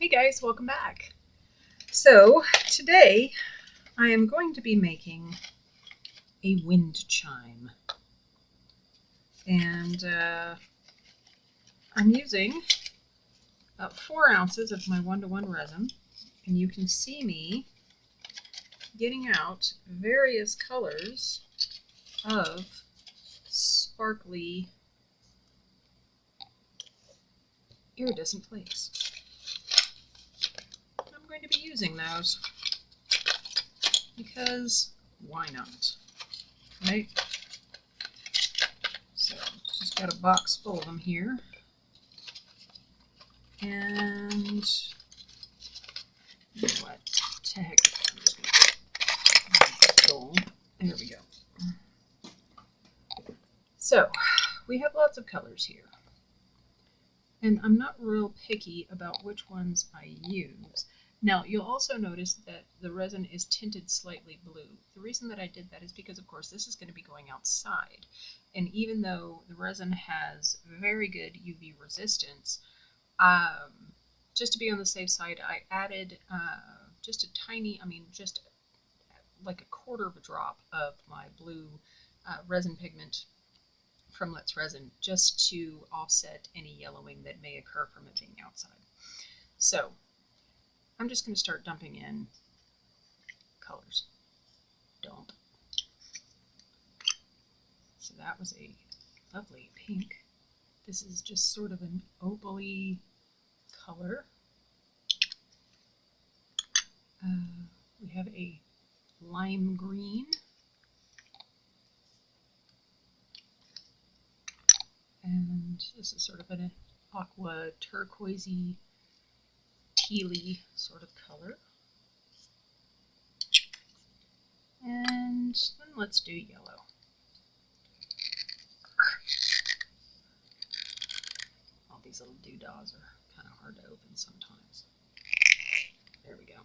Hey guys, welcome back. So today I am going to be making a wind chime, and I'm using about 4 ounces of my 1:1 resin, and you can see me getting out various colors of sparkly iridescent flakes. I'm going to be using those because why not, right? So just got a box full of them here, and you know what, to heck, I'm just gonna there we go. So we have lots of colors here, and I'm not real picky about which ones I use. Now, you'll also notice that the resin is tinted slightly blue. The reason that I did that is because, of course, this is going to be going outside. And even though the resin has very good UV resistance, just to be on the safe side, I added just a tiny, just like a quarter of a drop of my blue resin pigment from Let's Resin, just to offset any yellowing that may occur from it being outside. So I'm just going to start dumping in colors. Dump. So that was a lovely pink. This is just sort of an opal-y color. We have a lime green. And this is sort of an aqua turquoisey, tealy sort of color. And then let's do yellow. All these little doodads are kind of hard to open sometimes. There we go.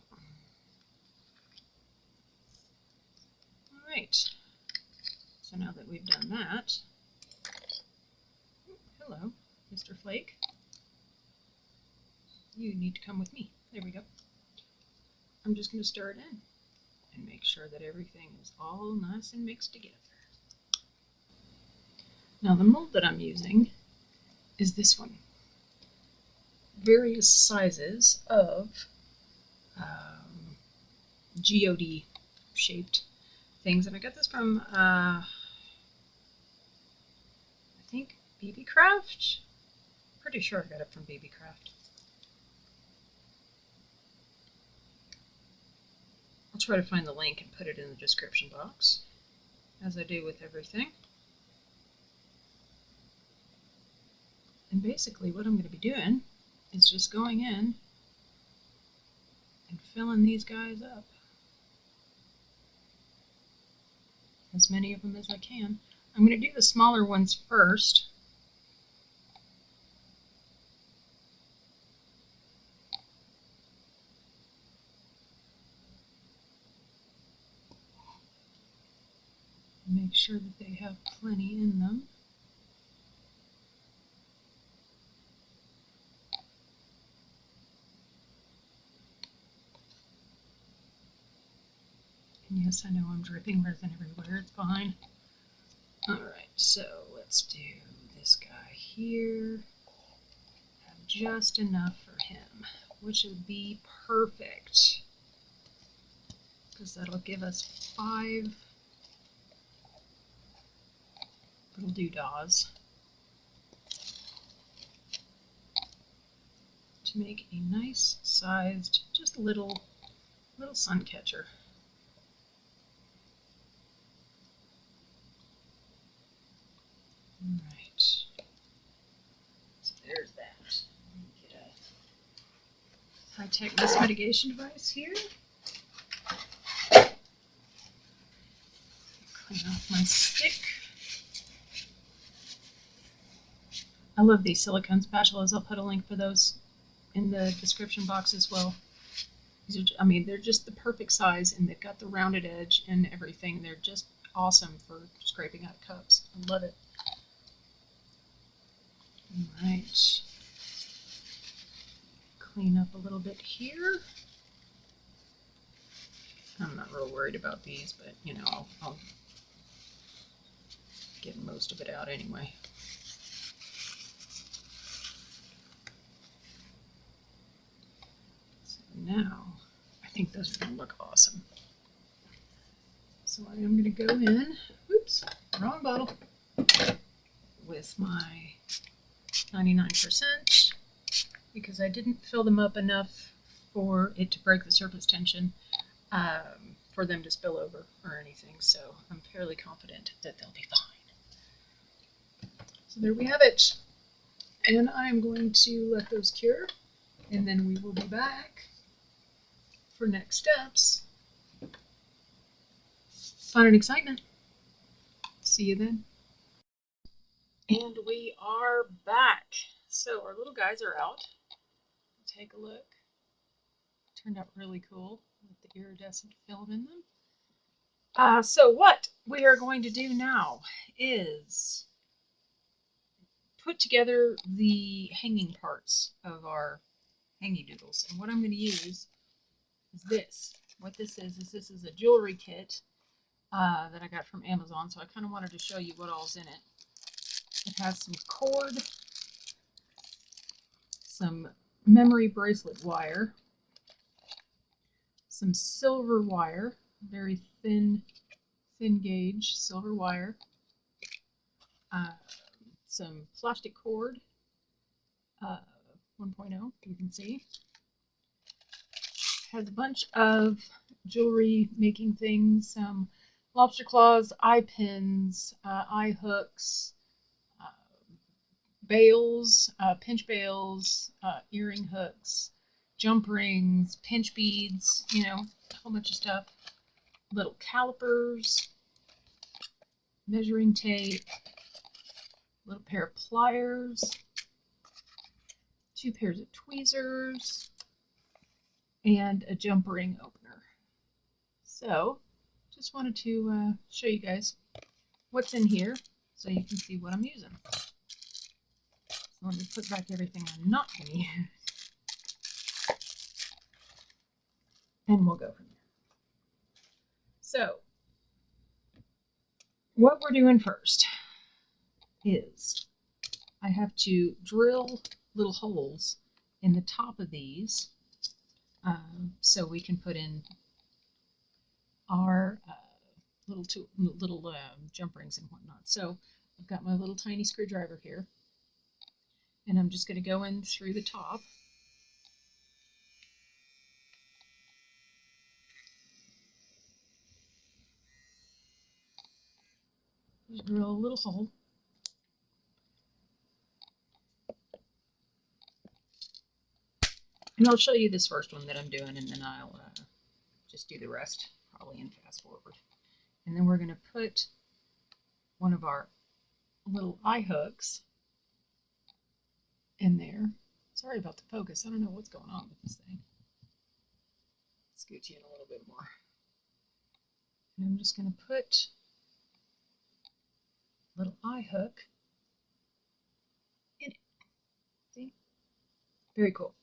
Alright, so now that we've done that, hello, Mr. Flake. You need to come with me. There we go. I'm just going to stir it in and make sure that everything is all nice and mixed together. Now the mold that I'm using is this one. Various sizes of geode shaped things, and I got this from I think BB Craft. Pretty sure I got it from BB Craft. I'll try to find the link and put it in the description box, as I do with everything. And basically what I'm going to be doing is just going in and filling these guys up. As many of them as I can. I'm going to do the smaller ones first. Make sure that they have plenty in them. And yes, I know I'm dripping resin everywhere, it's fine. Alright, so let's do this guy here. Have just enough for him, which would be perfect, because that'll give us 5 little doodads to make a nice sized, just little Suncatcher. Alright, so there's that. Get a high-tech mist mitigation device here. Clean off my stick. I love these silicone spatulas. I'll put a link for those in the description box as well. These are, they're just the perfect size, and they've got the rounded edge and everything. They're just awesome for scraping out cups. I love it. Alright. clean up a little bit here. I'm not real worried about these, but you know, I'll get most of it out anyway. So now, I think those are going to look awesome. So I am going to go in, oops, wrong bottle, with my 99% because I didn't fill them up enough for it to break the surface tension for them to spill over or anything. So I'm fairly confident that they'll be fine. So there we have it. And I'm going to let those cure, and then we will be back for next steps. Fun and excitement. See you then. And we are back. So our little guys are out. Take a look. Turned out really cool with the iridescent film in them. So what we are going to do now is put together the hanging parts of our hangy doodles. And what I'm going to use is this. What this is a jewelry kit that I got from Amazon. So I kind of wanted to show you what all's in it. It has some cord, some memory bracelet wire, some silver wire, very thin gauge silver wire, some plastic cord, 1.0, you can see. Has a bunch of jewelry making things, some lobster claws, eye pins, eye hooks, bails, pinch bails, earring hooks, jump rings, pinch beads, you know, a whole bunch of stuff. Little calipers, measuring tape, little pair of pliers, 2 pairs of tweezers, and a jump ring opener. So, just wanted to show you guys what's in here so you can see what I'm using. So let me put back everything I'm not going to use. And we'll go from there. So, what we're doing first is I have to drill little holes in the top of these so we can put in our little jump rings and whatnot. So I've got my little tiny screwdriver here, and I'm just going to go in through the top. Just drill a little hole. And I'll show you this first one that I'm doing, and then I'll just do the rest, probably in fast forward. And then we're going to put one of our little eye hooks in there. Sorry about the focus. I don't know what's going on with this thing. Scoot you in a little bit more. And I'm just going to put a little eye hook in it. See? Very cool.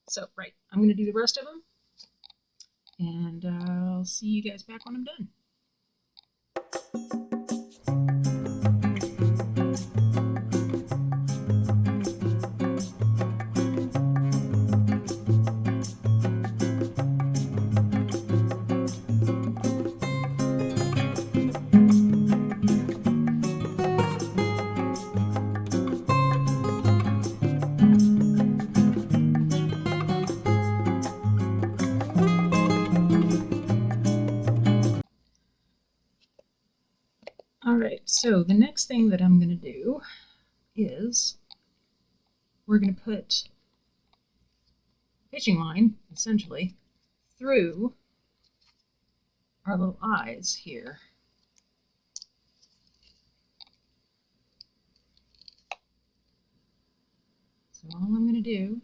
So, right, I'm going to do the rest of them, and I'll see you guys back when I'm done. Alright, so the next thing that I'm going to do is we're going to put fishing line, essentially, through our little eyes here. So all I'm going to do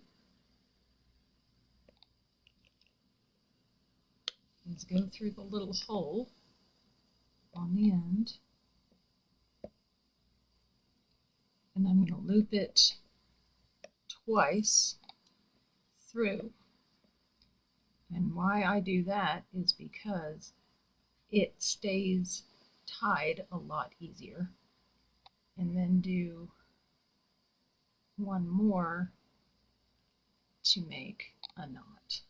is go through the little hole on the end. And I'm going to loop it twice through. And why I do that is because it stays tied a lot easier. And then do one more to make a knot.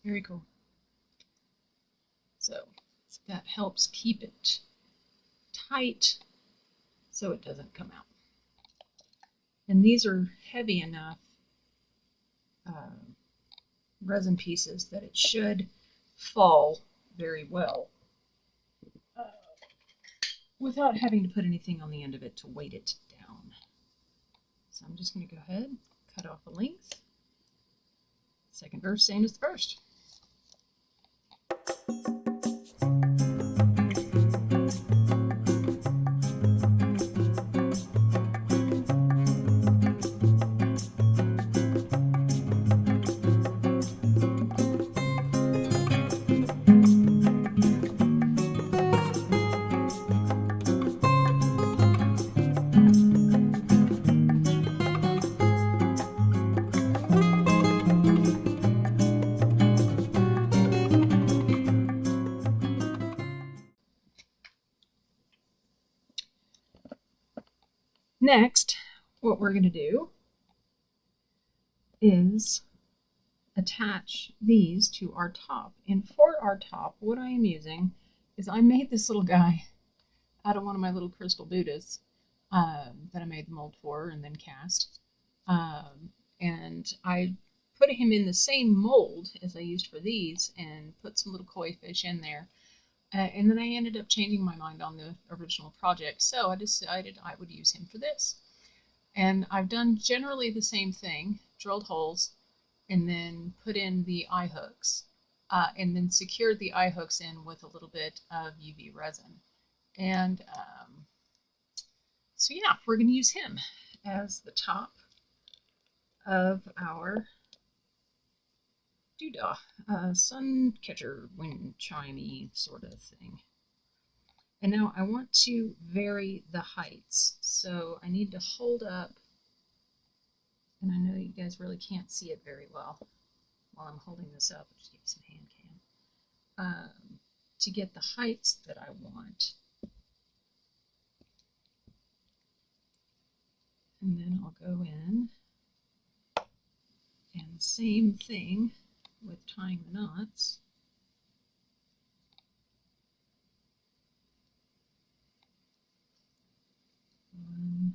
Very cool. So that helps keep it tight so it doesn't come out. And these are heavy enough resin pieces that it should fall very well without having to put anything on the end of it to weight it down. So I'm just going to go ahead, cut off the length. Second verse, same as the first. Next, what we're going to do is attach these to our top. And for our top, what I am using is I made this little guy out of one of my little crystal Buddhas that I made the mold for and then cast. And I put him in the same mold as I used for these and put some little koi fish in there. And then I ended up changing my mind on the original project, so I decided I would use him for this. And I've done generally the same thing, drilled holes, and then put in the eye hooks, and then secured the eye hooks in with a little bit of UV resin. And so yeah, we're going to use him as the top of our doodah, Suncatcher, Windchime sort of thing. And now I want to vary the heights, so I need to hold up, and I know you guys really can't see it very well while I'm holding this up. I'll just give you some hand cam to get the heights that I want. And then I'll go in, and same thing with tying the knots. One,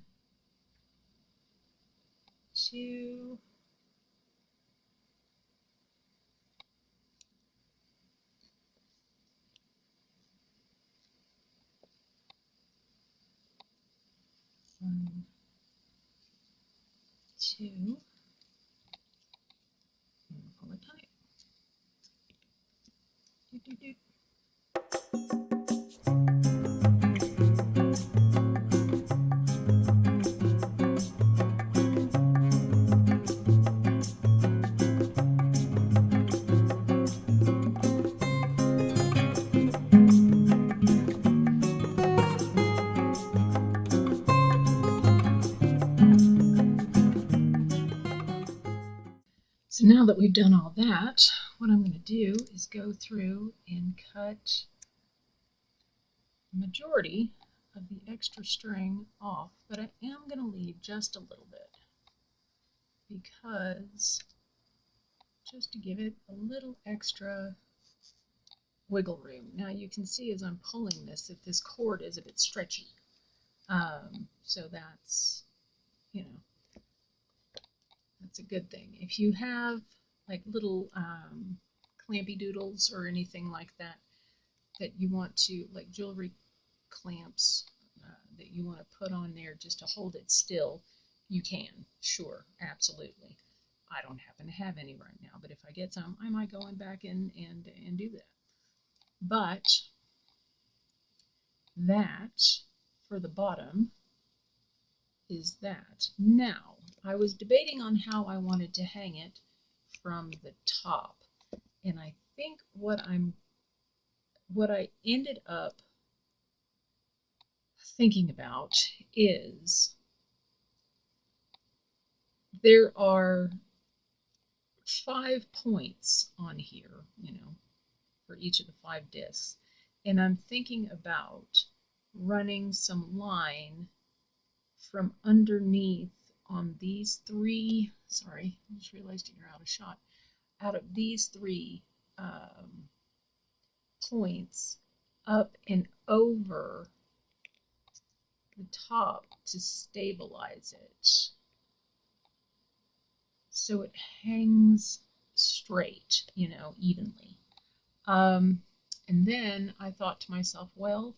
two, one, two, and pull it tight. Do, do, do. So now that we've done all that, what I'm going to do is go through and cut the majority of the extra string off, but I am going to leave just a little bit because just to give it a little extra wiggle room. Now you can see as I'm pulling this that this cord is a bit stretchy. So that's, you know, that's a good thing. If you have like little clampy doodles or anything like that that you want to, like jewelry clamps that you want to put on there just to hold it still, you can, sure, absolutely. I don't happen to have any right now, but if I get some, I might go in back and do that. But that, for the bottom, is that. Now, I was debating on how I wanted to hang it from the top, and I think what I ended up thinking about is there are 5 points on here, for each of the 5 discs. And I'm thinking about running some line from underneath on these 3, sorry, I just realized you're out of shot, out of these 3 points up and over the top to stabilize it so it hangs straight, evenly. And then I thought to myself, well,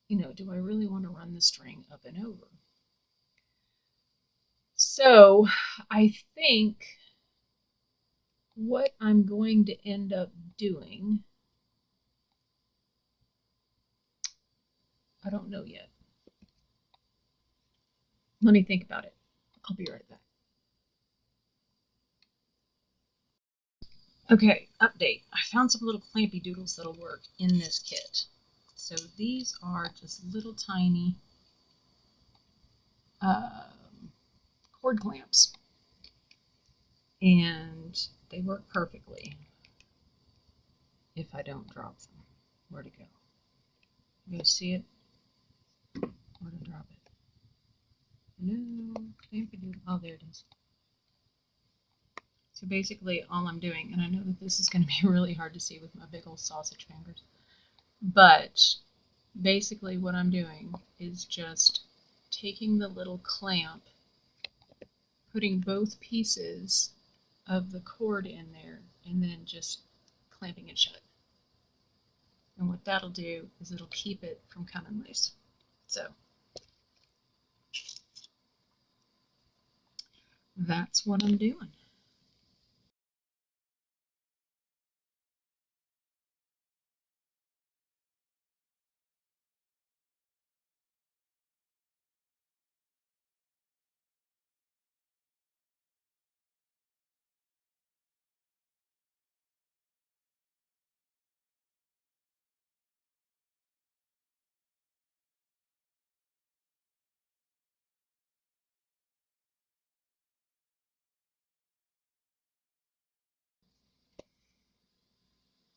do I really want to run the string up and over? So I think what I'm going to end up doing, I don't know yet. Let me think about it. I'll be right back. Okay, update. I found some little clampy doodles that'll work in this kit. So these are just little tiny cord clamps. And they work perfectly if I don't drop them. Where'd it go? You guys see it? Where to drop it? No, clampy doodle. Oh, there it is. So basically all I'm doing, and I know that this is going to be really hard to see with my big old sausage fingers, but basically what I'm doing is just taking the little clamp, putting both pieces of the cord in there, and then just clamping it shut. And what that'll do is it'll keep it from coming loose. So that's what I'm doing.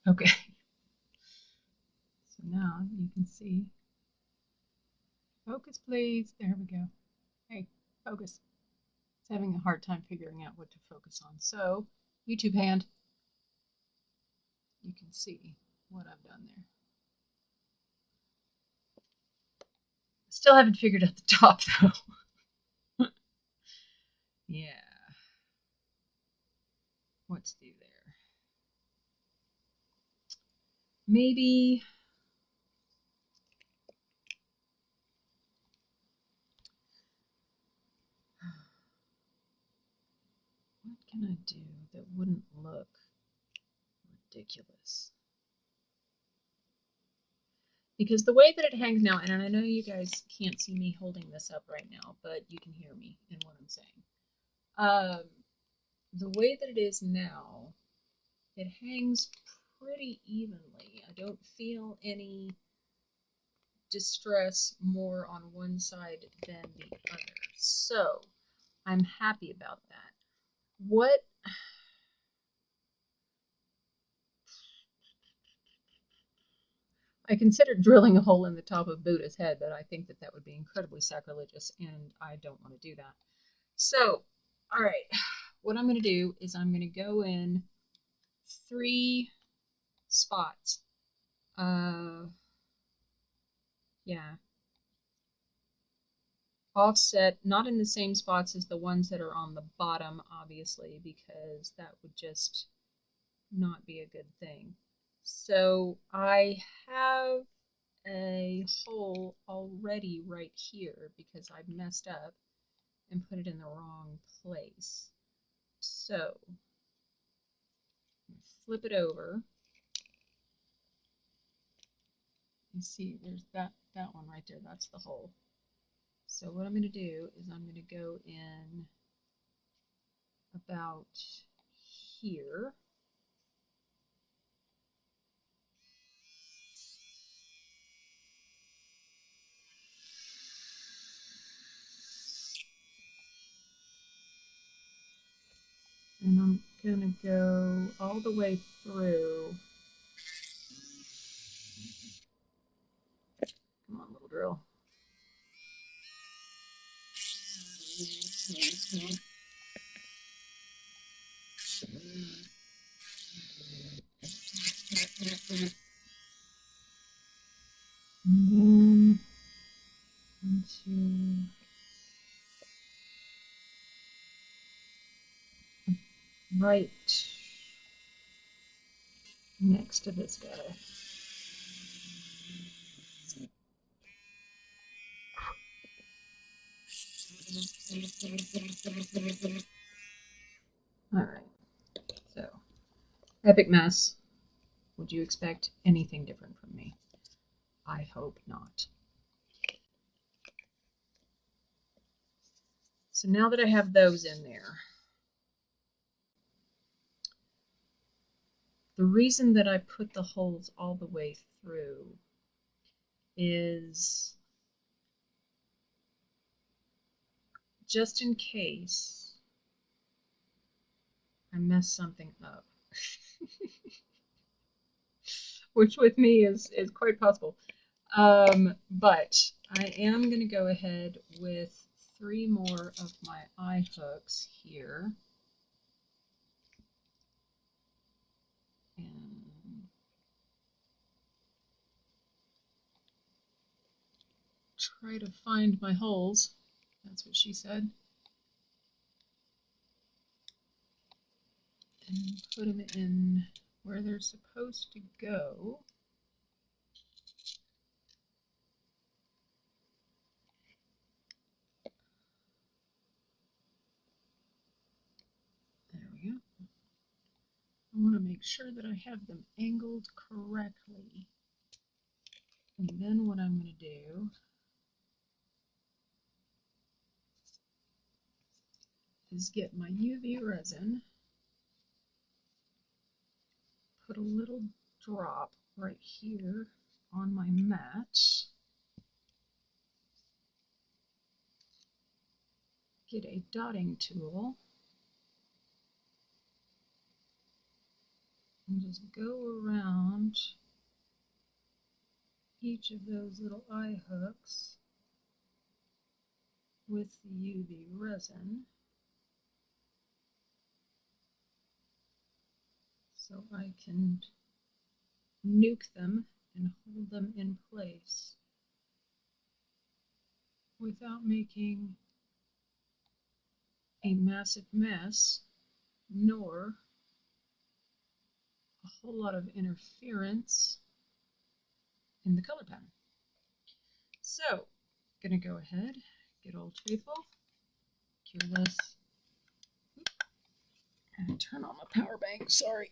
Okay. So now you can see. Focus, please. There we go. Hey, focus. It's having a hard time figuring out what to focus on. So, YouTube hand. You can see what I've done there. Still haven't figured out the top though. Yeah. What's through there? Maybe what can I do that wouldn't look ridiculous? Because the way that it hangs now, and I know you guys can't see me holding this up right now, but you can hear me in what I'm saying. The way that it is now, it hangs pretty evenly. I don't feel any distress more on one side than the other. So I'm happy about that. What I considered drilling a hole in the top of Buddha's head, but I think that that would be incredibly sacrilegious, and I don't want to do that. So, all right, what I'm going to do is I'm going to go in 3 spots. Yeah. Offset, not in the same spots as the ones that are on the bottom, obviously, because that would just not be a good thing. So I have a hole already right here because I messed up and put it in the wrong place. So flip it over. You see there's that one right there. That's the hole. So what I'm going to do is I'm going to go in about here. gonna go all the way through. Come on, little drill. And then onto right next to this guy. All right, so epic mess. Would you expect anything different from me? I hope not. So now that I have those in there, the reason that I put the holes all the way through is just in case I mess something up. Which with me is quite possible. But I am going to go ahead with 3 more of my eye hooks here. And try to find my holes. That's what she said. And put them in where they're supposed to go. There we go. I want to make sure that I have them angled correctly. And then what I'm going to do is get my UV resin, put a little drop right here on my mat, get a dotting tool, and just go around each of those little eye hooks with the UV resin so I can nuke them and hold them in place without making a massive mess, nor a whole lot of interference in the color pen. So, gonna go ahead, get old faithful, cure this, and turn on my power bank, sorry.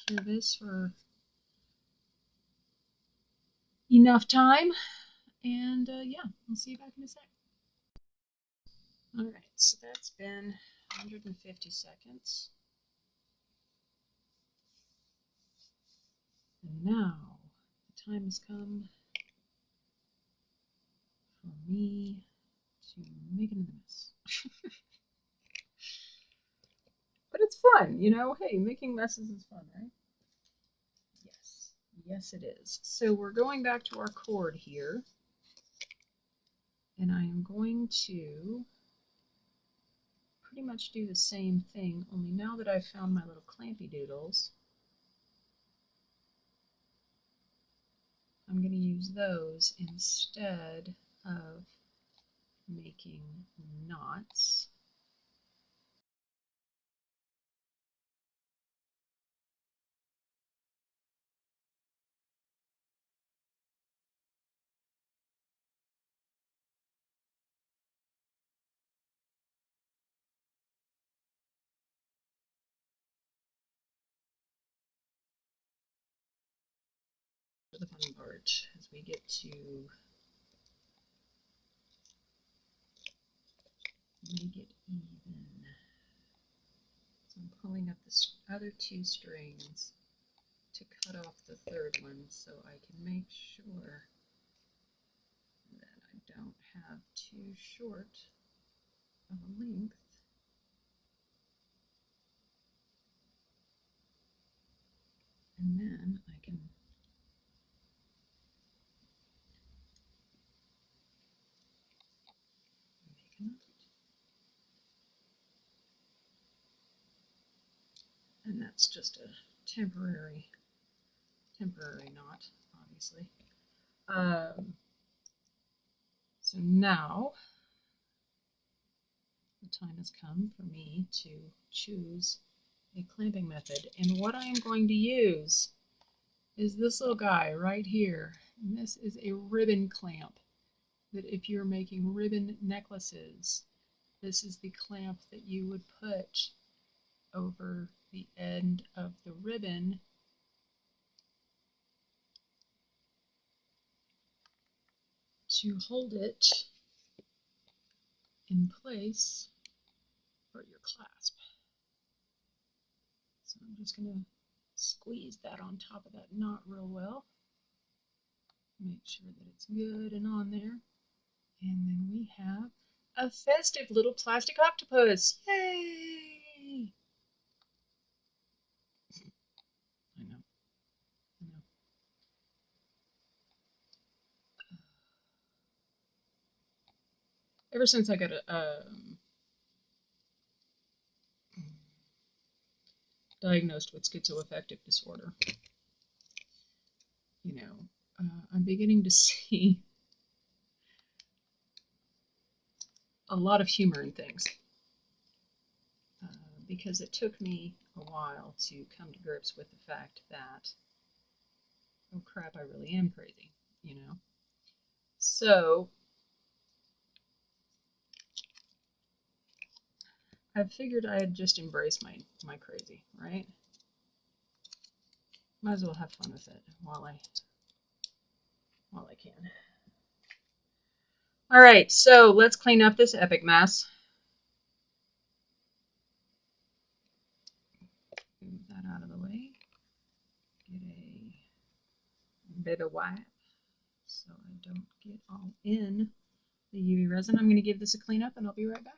Cure this for enough time, and yeah, I'll see you back in a sec. Alright, so that's been 150 seconds. And now, the time has come for me to make another mess. But it's fun, you know? Hey, making messes is fun, right? Yes. Yes, it is. So we're going back to our cord here. And I am going to pretty much do the same thing, only now that I've found my little clampy doodles, I'm going to use those instead of making knots. The fun part as we get to make it even. So I'm pulling up the other 2 strings to cut off the 3rd one so I can make sure that I don't have too short of a length. that's just a temporary knot, obviously. So now the time has come for me to choose a clamping method. And what I am going to use is this little guy right here. And this is a ribbon clamp that if you're making ribbon necklaces, this is the clamp that you would put over the end of the ribbon to hold it in place for your clasp. So I'm just going to squeeze that on top of that knot real well. Make sure that it's good and on there. And then we have a festive little plastic octopus. Yay! I know. Ever since I got diagnosed with schizoaffective disorder, you know, I'm beginning to see a lot of humor in things. Because it took me a while to come to grips with the fact that, oh crap, I really am crazy, you know. So I figured I'd just embrace my crazy, right? Might as well have fun with it while I can. All right, so let's clean up this epic mess. Move that out of the way. Get a bit of wipe so I don't get all in the UV resin. I'm going to give this a clean up and I'll be right back.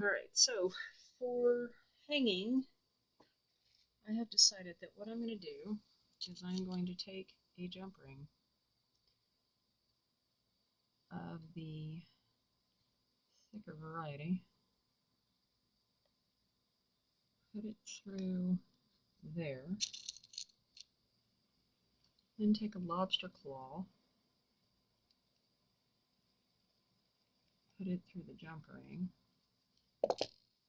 All right, so for hanging, I have decided that what I'm going to do is I'm going to take a jump ring of the thicker variety, put it through there, then take a lobster claw, put it through the jump ring,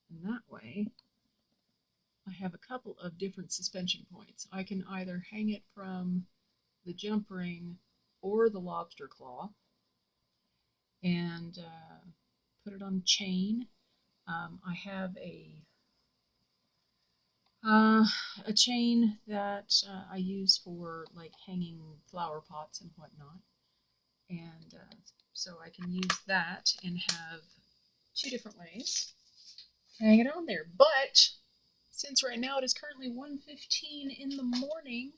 and that way I have a couple of different suspension points. I can either hang it from the jump ring or the lobster claw and put it on a chain. I have a chain that I use for like hanging flower pots and whatnot, and so I can use that and have two different ways to hang it on there. But since right now it is currently 1:15 in the morning,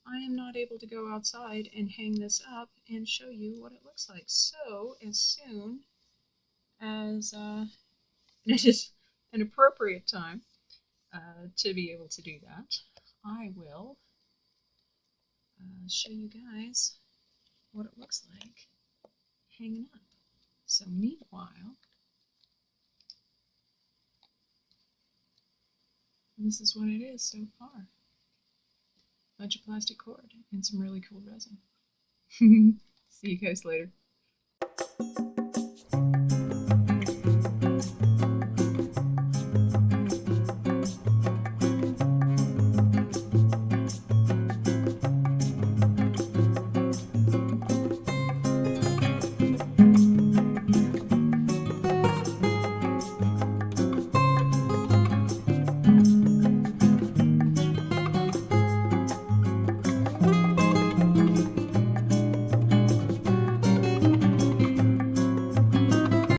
I am not able to go outside and hang this up and show you what it looks like. So as soon as it is an appropriate time to be able to do that, I will show you guys what it looks like hanging up. So meanwhile, this is what it is so far. Bunch of plastic cord and some really cool resin. See you guys later.